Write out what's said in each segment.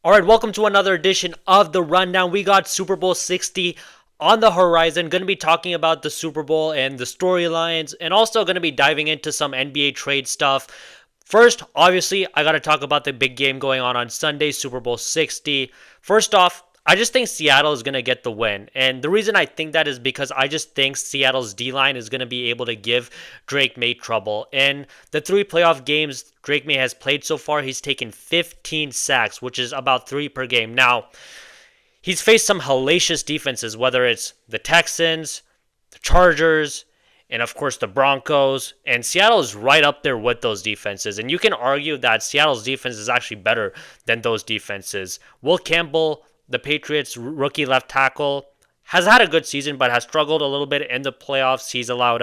All right, welcome to another edition of the Rundown. We got Super Bowl 60 on the horizon. Going to be talking about the Super Bowl and the storylines, and also going to be diving into some NBA trade stuff. First, obviously, I got to talk about the big game going on Sunday, Super Bowl 60. First off, I just think Seattle is going to get the win. And the reason I think that is because I just think Seattle's D-line is going to be able to give Drake May trouble. In the three playoff games Drake May has played so far, he's taken 15 sacks, which is about 3 per game. Now, he's faced some hellacious defenses, whether it's the Texans, the Chargers, and of course the Broncos. And Seattle is right up there with those defenses. And you can argue that Seattle's defense is actually better than those defenses. Will Campbell, the Patriots rookie left tackle, has had a good season but has struggled a little bit in the playoffs. He's allowed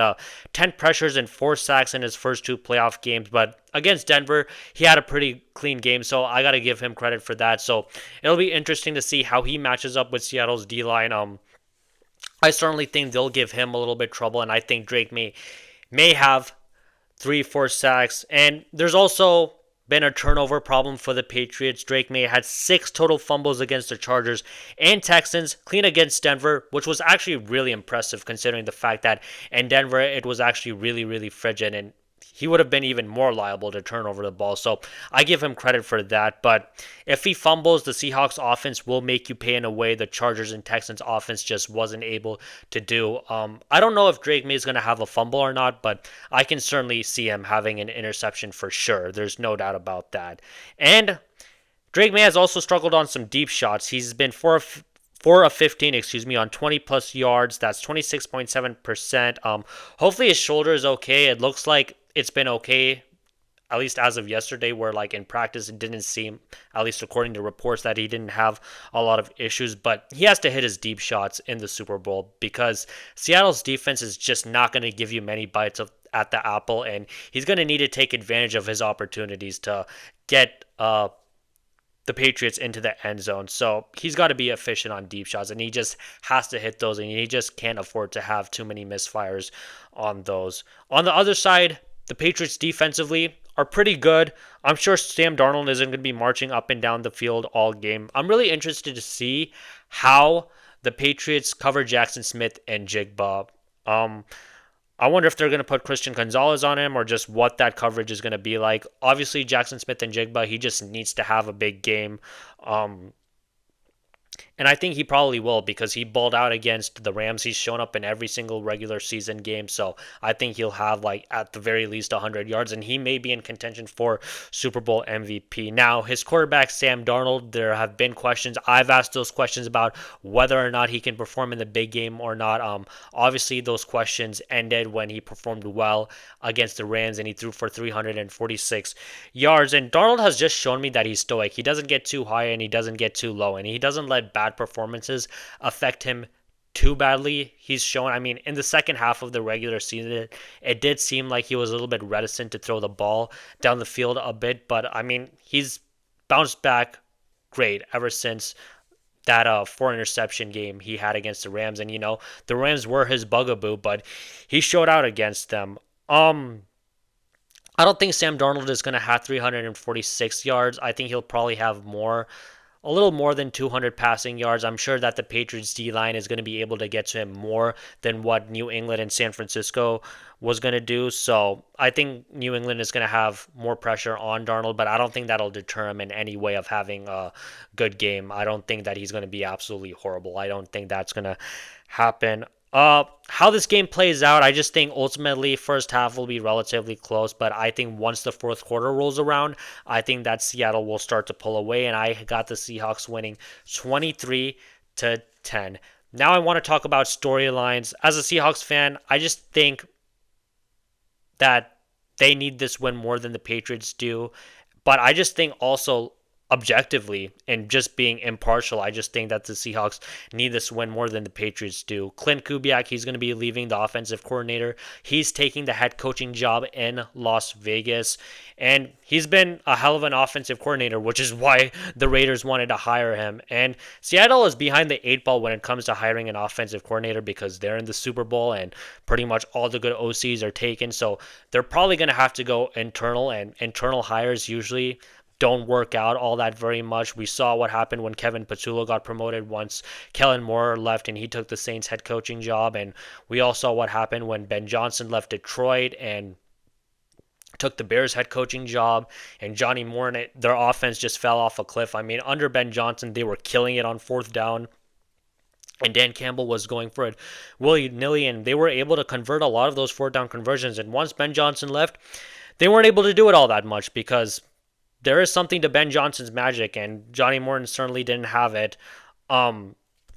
10 pressures and 4 sacks in his first 2 playoff games. But against Denver, he had a pretty clean game, so I got to give him credit for that. So it'll be interesting to see how he matches up with Seattle's D-line. I certainly think they'll give him a little bit of trouble, and I think Drake may have 3-4 sacks. And there's also been a turnover problem for the Patriots. Drake May had 6 total fumbles against the Chargers and Texans, clean against Denver, which was actually really impressive considering the fact that in Denver it was actually really, really frigid, and he would have been even more liable to turn over the ball. So I give him credit for that. But if he fumbles, the Seahawks offense will make you pay in a way the Chargers and Texans offense just wasn't able to do. I don't know if Drake May is going to have a fumble or not, but I can certainly see him having an interception for sure. There's no doubt about that. And Drake May has also struggled on some deep shots. He's been 4 of 15, on 20 plus yards. That's 26.7%. Hopefully his shoulder is okay. It looks like it's been okay, at least as of yesterday, where like in practice it didn't seem, at least according to reports, that he didn't have a lot of issues. But he has to hit his deep shots in the Super Bowl because Seattle's defense is just not going to give you many bites at the apple, and he's going to need to take advantage of his opportunities to get the Patriots into the end zone. So he's got to be efficient on deep shots, and he just has to hit those, and he just can't afford to have too many misfires on those. On the other side, the Patriots defensively are pretty good. I'm sure Sam Darnold isn't going to be marching up and down the field all game. I'm really interested to see how the Patriots cover Jackson Smith and Jigba. I wonder if they're going to put Christian Gonzalez on him or just what that coverage is going to be like. Obviously, Jackson Smith and Jigba, he just needs to have a big game. And I think he probably will because he balled out against the Rams. He's shown up in every single regular season game. So I think he'll have, like, at the very least 100 yards. And he may be in contention for Super Bowl MVP. Now, his quarterback, Sam Darnold, there have been questions. I've asked those questions about whether or not he can perform in the big game or not. Obviously, those questions ended when he performed well against the Rams and he threw for 346 yards. And Darnold has just shown me that he's stoic. He doesn't get too high and he doesn't get too low. And he doesn't let bad performances affect him too badly. He's shown, in the second half of the regular season, it did seem like he was a little bit reticent to throw the ball down the field a bit, but he's bounced back great ever since that 4 interception game he had against the Rams. And the Rams were his bugaboo, but he showed out against them. I don't think Sam Darnold is going to have 346 yards. I think he'll probably have a little more than 200 passing yards. I'm sure that the Patriots D-line is going to be able to get to him more than what New England and San Francisco was going to do. So I think New England is going to have more pressure on Darnold, but I don't think that'll deter him in any way of having a good game. I don't think that he's going to be absolutely horrible. I don't think that's going to happen. How this game plays out, I just think ultimately first half will be relatively close, but I think once the fourth quarter rolls around, I think that Seattle will start to pull away, and I got the Seahawks winning 23-10. Now I want to talk about storylines. As a Seahawks fan, I just think that they need this win more than the Patriots do, but I just think also objectively and just being impartial, I just think that the Seahawks need this win more than the Patriots do. Clint Kubiak, he's going to be leaving the offensive coordinator. He's taking the head coaching job in Las Vegas, and he's been a hell of an offensive coordinator, which is why the Raiders wanted to hire him. And Seattle is behind the 8 ball when it comes to hiring an offensive coordinator because they're in the Super Bowl and pretty much all the good OCs are taken. So they're probably going to have to go internal, and internal hires usually don't work out all that very much. We saw what happened when Kevin Patullo got promoted once Kellen Moore left and he took the Saints head coaching job, and we all saw what happened when Ben Johnson left Detroit and took the Bears head coaching job, and Johnny Moore and their offense just fell off a cliff. I mean, under Ben Johnson, they were killing it on fourth down, and Dan Campbell was going for it willy-nilly, and they were able to convert a lot of those fourth down conversions. And once Ben Johnson left, they weren't able to do it all that much because there is something to Ben Johnson's magic, and Johnny Morton certainly didn't have it. I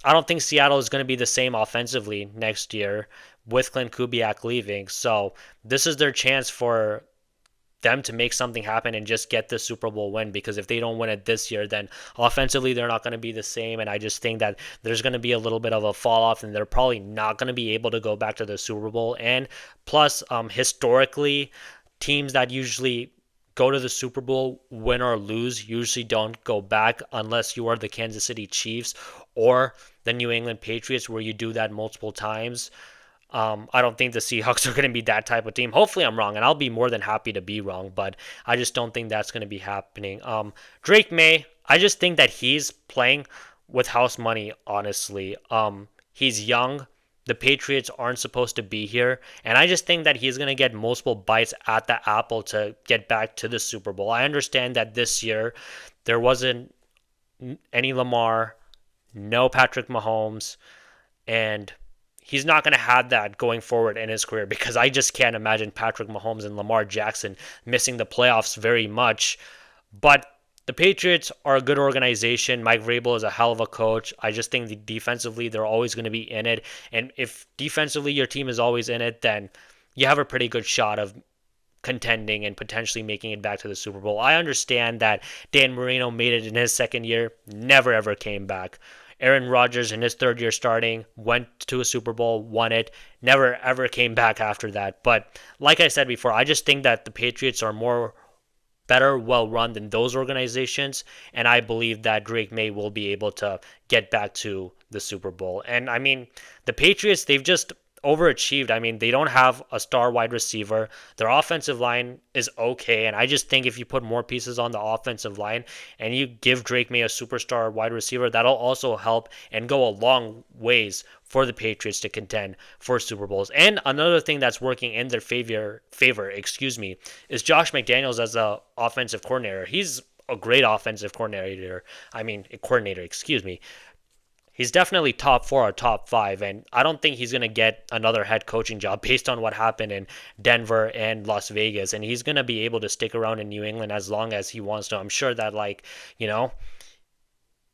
don't think Seattle is going to be the same offensively next year with Clint Kubiak leaving. So this is their chance for them to make something happen and just get the Super Bowl win, because if they don't win it this year, then offensively they're not going to be the same, and I just think that there's going to be a little bit of a fall off, and they're probably not going to be able to go back to the Super Bowl. And plus, historically, teams that usually go to the Super Bowl, win or lose, usually don't go back unless you are the Kansas City Chiefs or the New England Patriots, where you do that multiple times. I don't think the Seahawks are going to be that type of team. Hopefully I'm wrong, and I'll be more than happy to be wrong, but I just don't think that's going to be happening. Drake May, I just think that he's playing with house money, honestly. He's young. The Patriots aren't supposed to be here, and I just think that he's going to get multiple bites at the apple to get back to the Super Bowl. I understand that this year there wasn't any Lamar, no Patrick Mahomes, and he's not going to have that going forward in his career, because I just can't imagine Patrick Mahomes and Lamar Jackson missing the playoffs very much. But the Patriots are a good organization. Mike Vrabel is a hell of a coach. I just think defensively they're always going to be in it. And if defensively your team is always in it, then you have a pretty good shot of contending and potentially making it back to the Super Bowl. I understand that Dan Marino made it in his second year, never ever came back. Aaron Rodgers in his third year starting went to a Super Bowl, won it, never ever came back after that. But like I said before, I just think that the Patriots are better, well run than those organizations, and I believe that Drake May will be able to get back to the Super Bowl. And I mean, the Patriots, they've just overachieved. I mean, they don't have a star wide receiver. Their offensive line is okay, and I just think if you put more pieces on the offensive line and you give Drake May a superstar wide receiver, that'll also help and go a long ways for the Patriots to contend for Super Bowls. And another thing that's working in their favor, is Josh McDaniels as the offensive coordinator. He's a great offensive coordinator. He's definitely top 4 or top 5, and I don't think he's going to get another head coaching job based on what happened in Denver and Las Vegas, and he's going to be able to stick around in New England as long as he wants to. I'm sure that,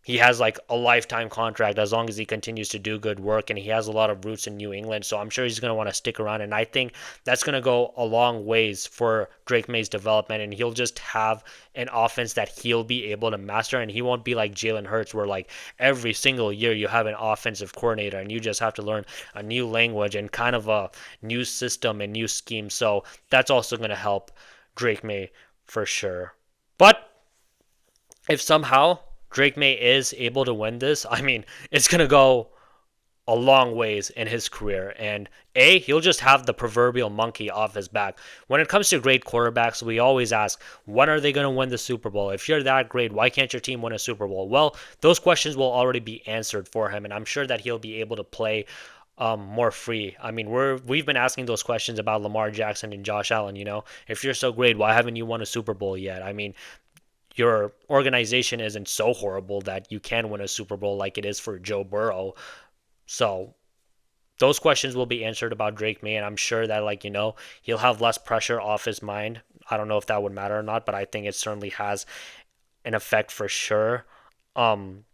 he has like a lifetime contract as long as he continues to do good work, and he has a lot of roots in New England, so I'm sure he's going to want to stick around, and I think that's going to go a long ways for Drake May's development, and he'll just have an offense that he'll be able to master, and he won't be like Jalen Hurts where like every single year you have an offensive coordinator and you just have to learn a new language and kind of a new system and new scheme. So that's also going to help Drake May for sure. But if somehow Drake May is able to win this, I mean, it's going to go a long ways in his career. And he'll just have the proverbial monkey off his back. When it comes to great quarterbacks, we always ask, when are they going to win the Super Bowl? If you're that great, why can't your team win a Super Bowl? Well, those questions will already be answered for him, and I'm sure that he'll be able to play more free. I mean, we've been asking those questions about Lamar Jackson and Josh Allen. If you're so great, why haven't you won a Super Bowl yet? I mean, your organization isn't so horrible that you can win a Super Bowl like it is for Joe Burrow. So those questions will be answered about Drake May, and I'm sure that he'll have less pressure off his mind. I don't know if that would matter or not, but I think it certainly has an effect for sure. And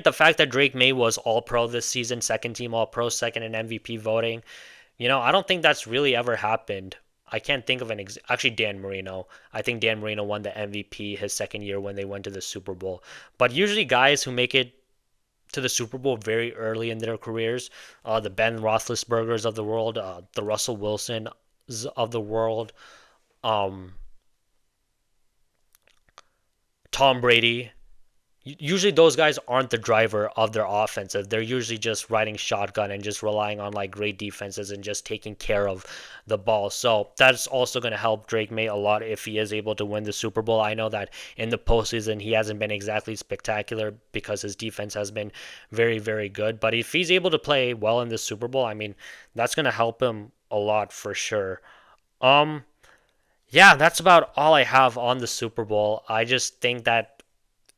the fact that Drake May was All-Pro this season, second team All-Pro, second in MVP voting, I don't think that's really ever happened. I can't think of actually Dan Marino. I think Dan Marino won the MVP his second year when they went to the Super Bowl. But usually guys who make it to the Super Bowl very early in their careers, the Ben Roethlisbergers of the world, the Russell Wilsons of the world, Tom Brady, usually those guys aren't the driver of their offense. They're usually just riding shotgun and just relying on like great defenses and just taking care of the ball. So that's also going to help Drake May a lot if he is able to win the Super Bowl. I know that in the postseason he hasn't been exactly spectacular because his defense has been very, very good. But if he's able to play well in the Super Bowl, I mean, that's going to help him a lot for sure. Um, yeah, that's about all I have on the Super Bowl. I just think that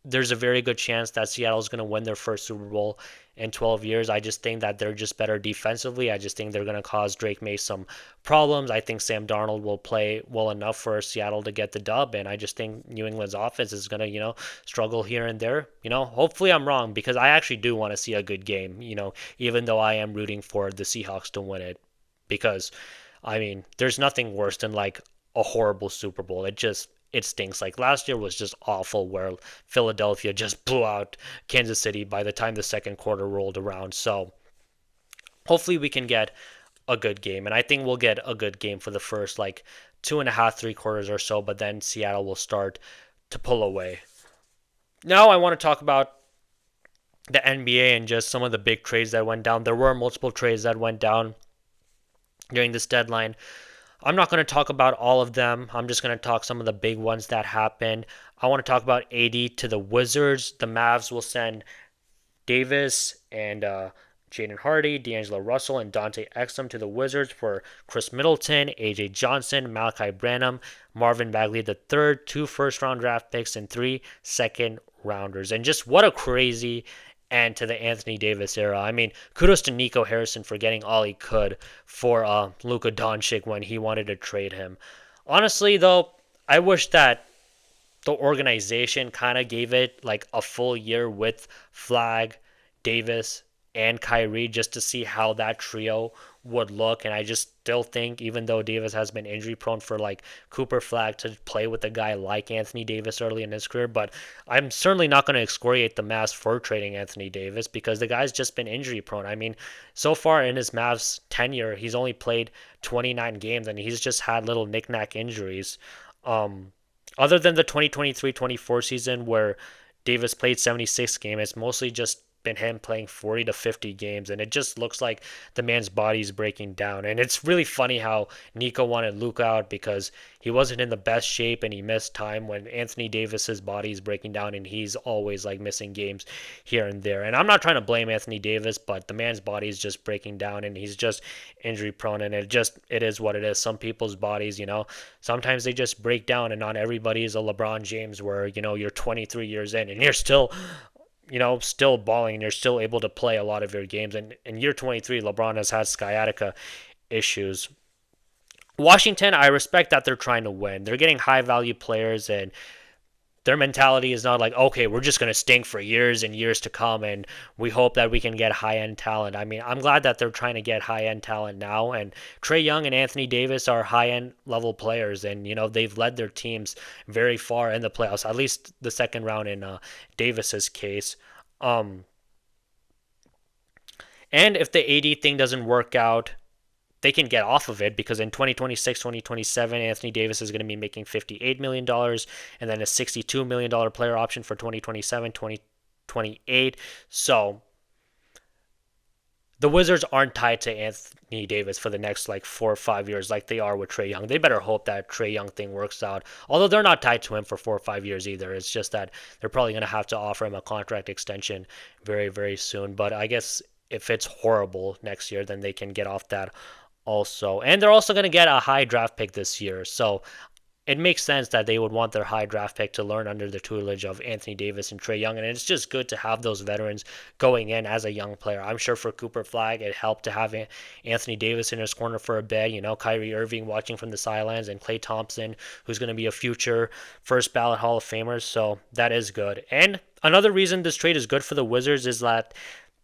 there's a very good chance that Seattle's going to win their first Super Bowl in 12 years. I just think that they're just better defensively. I just think they're going to cause Drake May some problems. I think Sam Darnold will play well enough for Seattle to get the dub, and I just think New England's offense is going to, struggle here and there. Hopefully I'm wrong because I actually do want to see a good game, even though I am rooting for the Seahawks to win it because I mean, there's nothing worse than like a horrible Super Bowl. It stinks. Like last year was just awful where Philadelphia just blew out Kansas City by the time the second quarter rolled around. So hopefully we can get a good game. And I think we'll get a good game for the first like 2.5, 3 quarters or so, but then Seattle will start to pull away. Now I want to talk about the NBA and just some of the big trades that went down. There were multiple trades that went down during this deadline. I'm not going to talk about all of them. I'm just going to talk some of the big ones that happened. I want to talk about AD to the Wizards. The Mavs will send Davis and Jaden Hardy, D'Angelo Russell, and Dante Exum to the Wizards for Chris Middleton, AJ Johnson, Malachi Branham, Marvin Bagley III, 2 first-round draft picks, and 3 second-rounders. And just what a crazy end to the Anthony Davis era. I mean, kudos to Nico Harrison for getting all he could for Luka Doncic when he wanted to trade him. Honestly, though, I wish that the organization kind of gave it like a full year with Flagg, Davis, and Kyrie just to see how that trio would look. And I just still think, even though Davis has been injury prone, for like Cooper Flagg to play with a guy like Anthony Davis early in his career. But I'm certainly not going to excoriate the Mavs for trading Anthony Davis because the guy's just been injury prone. I mean, so far in his Mavs tenure, he's only played 29 games and he's just had little knick-knack injuries. Other than the 2023-24 season where Davis played 76 games, it's mostly just been him playing 40 to 50 games, and it just looks like the man's body is breaking down. And it's really funny how Nico wanted Luke out because he wasn't in the best shape and he missed time when Anthony Davis's body is breaking down and he's always like missing games here and there. And I'm not trying to blame Anthony Davis, but the man's body is just breaking down and he's just injury prone, and it is what it is. Some people's bodies, sometimes they just break down, and not everybody is a LeBron James where, you're 23 years in and you're still balling and you're still able to play a lot of your games. And in year 23, LeBron has had sciatica issues. Washington, I respect that they're trying to win. They're getting high value players, and their mentality is not like, okay, we're just going to stink for years and years to come, and we hope that we can get high-end talent. I mean, I'm glad that they're trying to get high-end talent now, and Trae Young and Anthony Davis are high-end level players, and, they've led their teams very far in the playoffs, at least the second round in Davis's case. And if the AD thing doesn't work out, they can get off of it because in 2026, 2027, Anthony Davis is going to be making $58 million and then a $62 million player option for 2027, 2028. So the Wizards aren't tied to Anthony Davis for the next like 4 or 5 years like they are with Trae Young. They better hope that Trae Young thing works out. Although they're not tied to him for 4 or 5 years either. It's just that they're probably going to have to offer him a contract extension very, very soon. But I guess if it's horrible next year, then they can get off that also. And they're also going to get a high draft pick this year. So it makes sense that they would want their high draft pick to learn under the tutelage of Anthony Davis and Trae Young. And it's just good to have those veterans going in as a young player. I'm sure for Cooper Flagg, it helped to have Anthony Davis in his corner for a bit. Kyrie Irving watching from the sidelines and Klay Thompson, who's going to be a future first ballot Hall of Famer. So that is good. And another reason this trade is good for the Wizards is that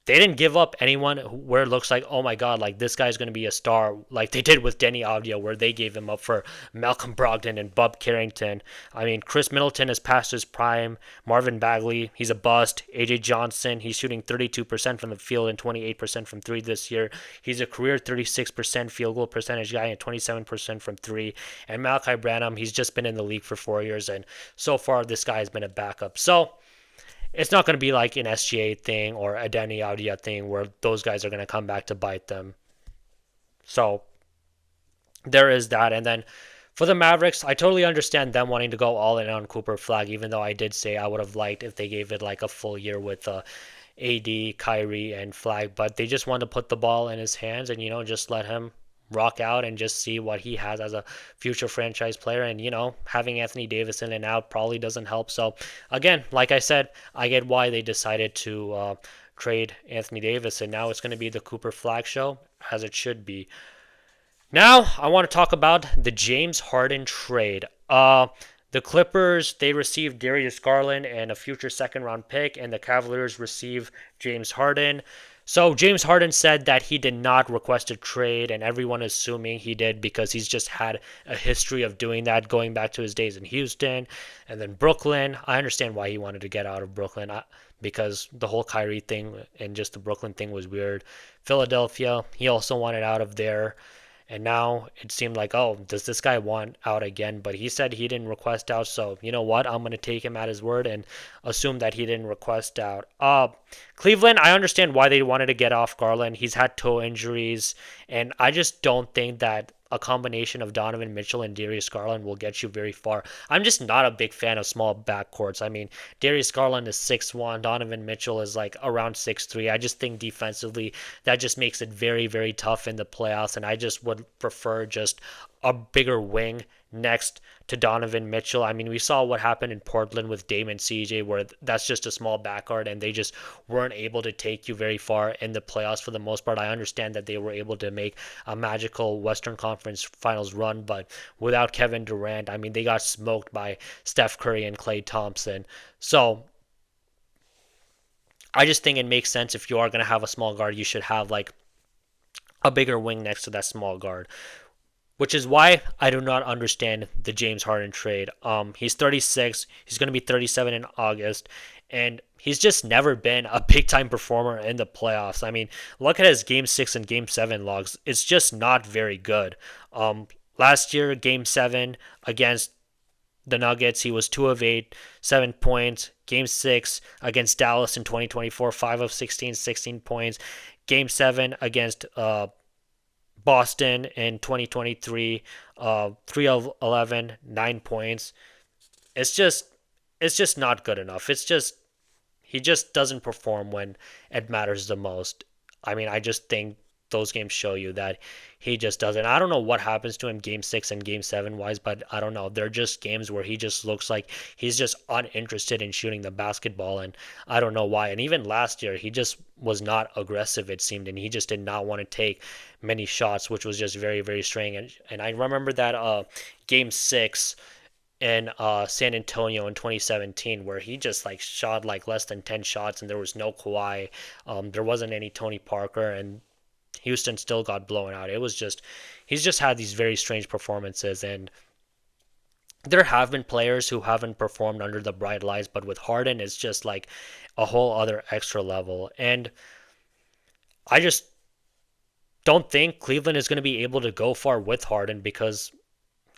they didn't give up anyone where it looks like, oh my God, like this guy's going to be a star, like they did with Denny Avdia, where they gave him up for Malcolm Brogdon and Bub Carrington. I mean, Chris Middleton has passed his prime. Marvin Bagley, he's a bust. AJ Johnson, he's shooting 32% from the field and 28% from three this year. He's a career 36% field goal percentage guy and 27% from three. And Malachi Branham, he's just been in the league for 4 years, and so far this guy has been a backup. So it's not going to be like an SGA thing or a Danny Audia thing where those guys are going to come back to bite them. So there is that. And then for the Mavericks, I totally understand them wanting to go all in on Cooper Flagg, even though I did say I would have liked if they gave it like a full year with AD, Kyrie, and Flagg, but they just wanted to put the ball in his hands and, just let him rock out and just see what he has as a future franchise player. And, having Anthony Davis in and out probably doesn't help. So, again, like I said, I get why they decided to trade Anthony Davis, and now it's going to be the Cooper Flagg show, as it should be. Now, I want to talk about the James Harden trade. The Clippers, they received Darius Garland and a future second round pick, and the Cavaliers received James Harden. So James Harden said that he did not request a trade, and everyone is assuming he did because he's just had a history of doing that going back to his days in Houston and then Brooklyn. I understand why he wanted to get out of Brooklyn because the whole Kyrie thing and just the Brooklyn thing was weird. Philadelphia, he also wanted out of there. And now it seemed like, oh, does this guy want out again? But he said he didn't request out. So you know what? I'm going to take him at his word and assume that he didn't request out. Cleveland, I understand why they wanted to get off Garland. He's had toe injuries. And I just don't think that a combination of Donovan Mitchell and Darius Garland will get you very far. I'm just not a big fan of small backcourts. I mean, Darius Garland is 6'1", Donovan Mitchell is like around 6'3". I just think defensively that just makes it very, very tough in the playoffs, and I just would prefer just a bigger wing next to Donovan Mitchell. I mean, we saw what happened in Portland with Dame and CJ, where that's just a small backcourt, and they just weren't able to take you very far in the playoffs for the most part. I understand that they were able to make a magical Western Conference Finals run, but without Kevin Durant, I mean, they got smoked by Steph Curry and Klay Thompson. So I just think it makes sense if you are going to have a small guard, you should have like a bigger wing next to that small guard, which is why I do not understand the James Harden trade. He's 36. He's going to be 37 in August, and he's just never been a big time performer in the playoffs. I mean, look at his Game 6 and Game 7 logs. It's just not very good. Last year, Game 7 against the Nuggets, he was 2 of 8, 7 points. Game 6 against Dallas in 2024, 5 of 16, 16 points. Game 7 against Boston in 2023, 3 of 11, 9 points. It's just not good enough. He just doesn't perform when it matters the most. I mean, I just think those games show you that he just doesn't. I don't know what happens to him Game 6 and Game 7 wise, but I don't know. They're just games where he just looks like he's just uninterested in shooting the basketball, and I don't know why. And even last year, he just was not aggressive, it seemed, and he just did not want to take many shots, which was just very, very strange. And I remember that Game 6 in San Antonio in 2017, where he just like shot like less than 10 shots, and there was no Kawhi, there wasn't any Tony Parker, and Houston still got blown out. It was just, he's just had these very strange performances, and there have been players who haven't performed under the bright lights, but with Harden, it's just like a whole other extra level. And I just don't think Cleveland is going to be able to go far with Harden because,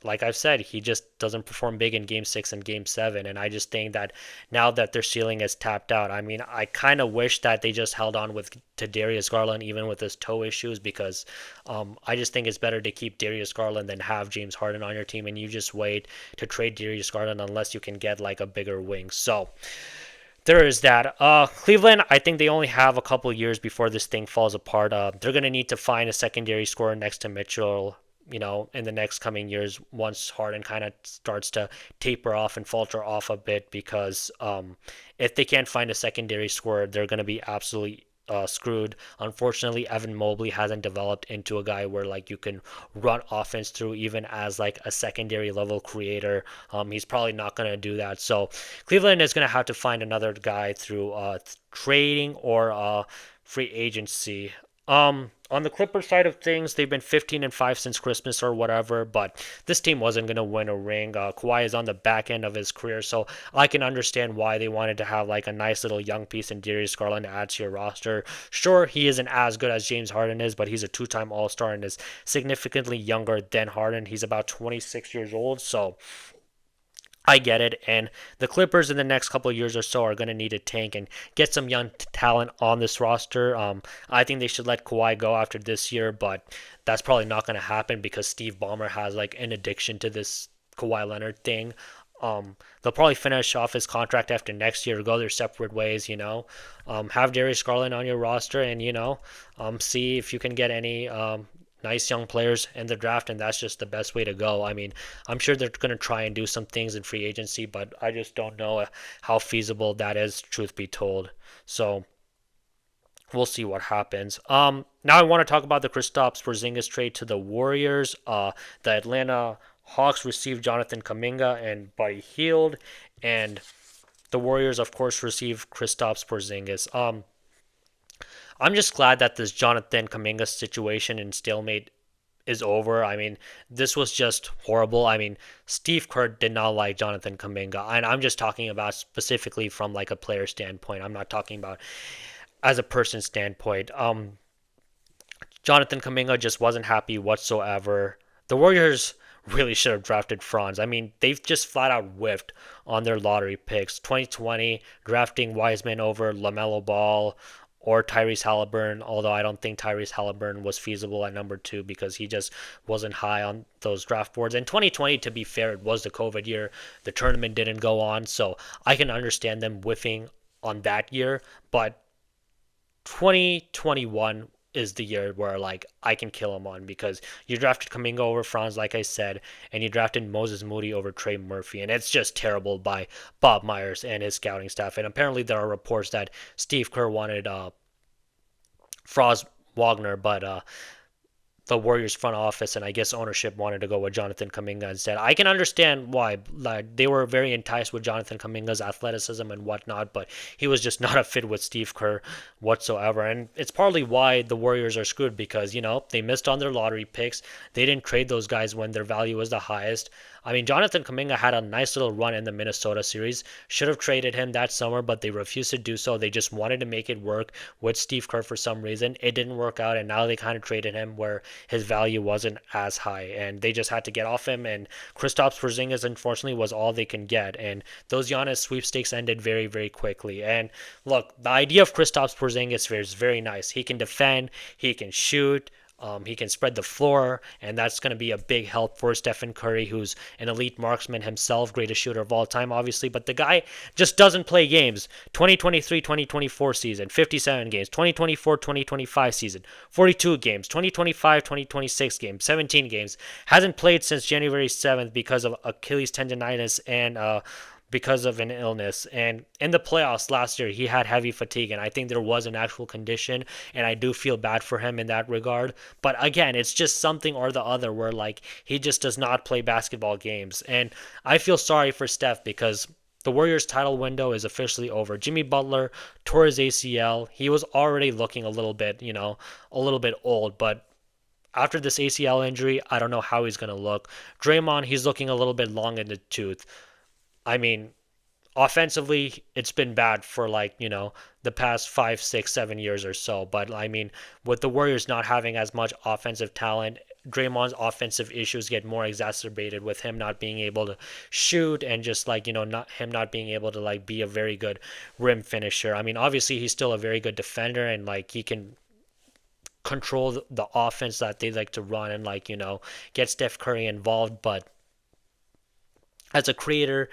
like I've said, he just doesn't perform big in Game 6 and Game 7. And I just think that now that their ceiling is tapped out, I mean, I kind of wish that they just held on to Darius Garland even with his toe issues, because I just think it's better to keep Darius Garland than have James Harden on your team, and you just wait to trade Darius Garland unless you can get like a bigger wing. So there is that. Cleveland, I think they only have a couple years before this thing falls apart. They're going to need to find a secondary scorer next to Mitchell, in the next coming years once Harden kind of starts to taper off and falter off a bit, because if they can't find a secondary scorer, they're going to be absolutely screwed. Unfortunately, Evan Mobley hasn't developed into a guy where like you can run offense through even as like a secondary level creator. He's probably not going to do that. So Cleveland is going to have to find another guy through trading or free agency. On the Clippers side of things, they've been 15-5 since Christmas or whatever, but this team wasn't going to win a ring. Kawhi is on the back end of his career, so I can understand why they wanted to have like a nice little young piece in Darius Garland to add to your roster. Sure, he isn't as good as James Harden is, but he's a two-time All-Star and is significantly younger than Harden. He's about 26 years old, so I get it, and the Clippers in the next couple of years or so are going to need a tank and get some young talent on this roster. I think they should let Kawhi go after this year, but that's probably not going to happen because Steve Ballmer has like an addiction to this Kawhi Leonard thing. They'll probably finish off his contract after next year, go their separate ways. Have Darius Garland on your roster, and see if you can get any nice young players in the draft, and that's just the best way to go. I mean, I'm sure they're going to try and do some things in free agency, but I just don't know how feasible that is, truth be told. So we'll see what happens. Now I want to talk about the Kristaps Porzingis trade to the Warriors. The Atlanta Hawks received Jonathan Kuminga and Buddy Hield, and the Warriors, of course, received Kristaps Porzingis. I'm just glad that this Jonathan Kuminga situation and stalemate is over. I mean, this was just horrible. I mean, Steve Kerr did not like Jonathan Kuminga, and I'm just talking about specifically from like a player standpoint. I'm not talking about as a person standpoint. Jonathan Kuminga just wasn't happy whatsoever. The Warriors really should have drafted Franz. I mean, they've just flat out whiffed on their lottery picks. 2020, drafting Wiseman over LaMelo Ball or Tyrese Halliburton, although I don't think Tyrese Halliburton was feasible at number 2 because he just wasn't high on those draft boards. And 2020, to be fair, it was the COVID year. The tournament didn't go on, so I can understand them whiffing on that year, but 2021 is the year where like I can kill him on because you drafted Kuminga over Franz, like I said, and you drafted Moses Moody over Trey Murphy, and it's just terrible by Bob Myers and his scouting staff. And apparently there are reports that Steve Kerr wanted Franz Wagner, but the Warriors front office and I guess ownership wanted to go with Jonathan Kuminga instead. I can understand why. Like, they were very enticed with Jonathan Kuminga's athleticism and whatnot, but he was just not a fit with Steve Kerr whatsoever. And it's partly why the Warriors are screwed because, they missed on their lottery picks. They didn't trade those guys when their value was the highest. I mean, Jonathan Kuminga had a nice little run in the Minnesota series. Should have traded him that summer, but they refused to do so. They just wanted to make it work with Steve Kerr for some reason. It didn't work out, and now they kind of traded him where his value wasn't as high, and they just had to get off him. And Kristaps Porzingis, unfortunately, was all they can get. And those Giannis sweepstakes ended very, very quickly. And look, the idea of Kristaps Porzingis is very nice. He can defend, he can shoot. He can spread the floor, and that's going to be a big help for Stephen Curry, who's an elite marksman himself, greatest shooter of all time, obviously. But the guy just doesn't play games. 2023-2024 season, 57 games. 2024-2025 season, 42 games. 2025-2026 games, 17 games. Hasn't played since January 7th because of Achilles tendonitis and because of an illness. And in the playoffs last year, he had heavy fatigue, and I think there was an actual condition, and I do feel bad for him in that regard. But again, it's just something or the other where like he just does not play basketball games. And I feel sorry for Steph because the Warriors title window is officially over. Jimmy Butler tore his ACL. He was already looking a little bit, a little bit old, but after this ACL injury, I don't know how he's going to look. Draymond, he's looking a little bit long in the tooth. I mean, offensively, it's been bad for the past 5, 6, 7 years or so. But I mean, with the Warriors not having as much offensive talent, Draymond's offensive issues get more exacerbated with him not being able to shoot and just not being able to be a very good rim finisher. I mean, obviously he's still a very good defender and he can control the offense that they like to run and get Steph Curry involved, but as a creator,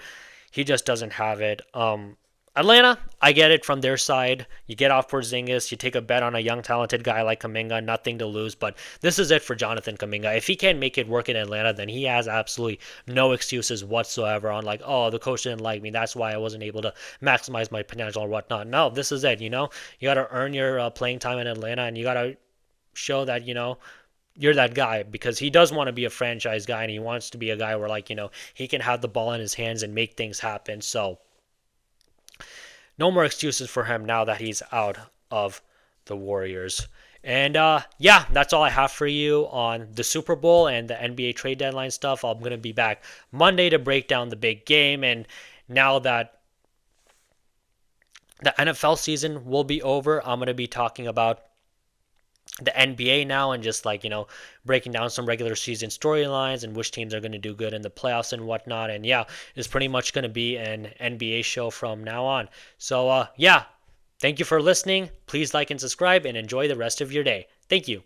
he just doesn't have it. Atlanta, I get it from their side. You get off Porzingis, you take a bet on a young, talented guy like Kuminga, nothing to lose. But this is it for Jonathan Kuminga. If he can't make it work in Atlanta, then he has absolutely no excuses whatsoever on the coach didn't like me. That's why I wasn't able to maximize my potential or whatnot. No, this is it. You got to earn your playing time in Atlanta, and you got to show that you're that guy, because he does want to be a franchise guy and he wants to be a guy where he can have the ball in his hands and make things happen. So no more excuses for him now that he's out of the Warriors. And yeah, that's all I have for you on the Super Bowl and the NBA trade deadline stuff. I'm going to be back Monday to break down the big game. And now that the NFL season will be over, I'm going to be talking about the NBA now and just like, breaking down some regular season storylines and which teams are going to do good in the playoffs and whatnot. And yeah, it's pretty much going to be an NBA show from now on. So yeah, thank you for listening. Please like and subscribe and enjoy the rest of your day. Thank you.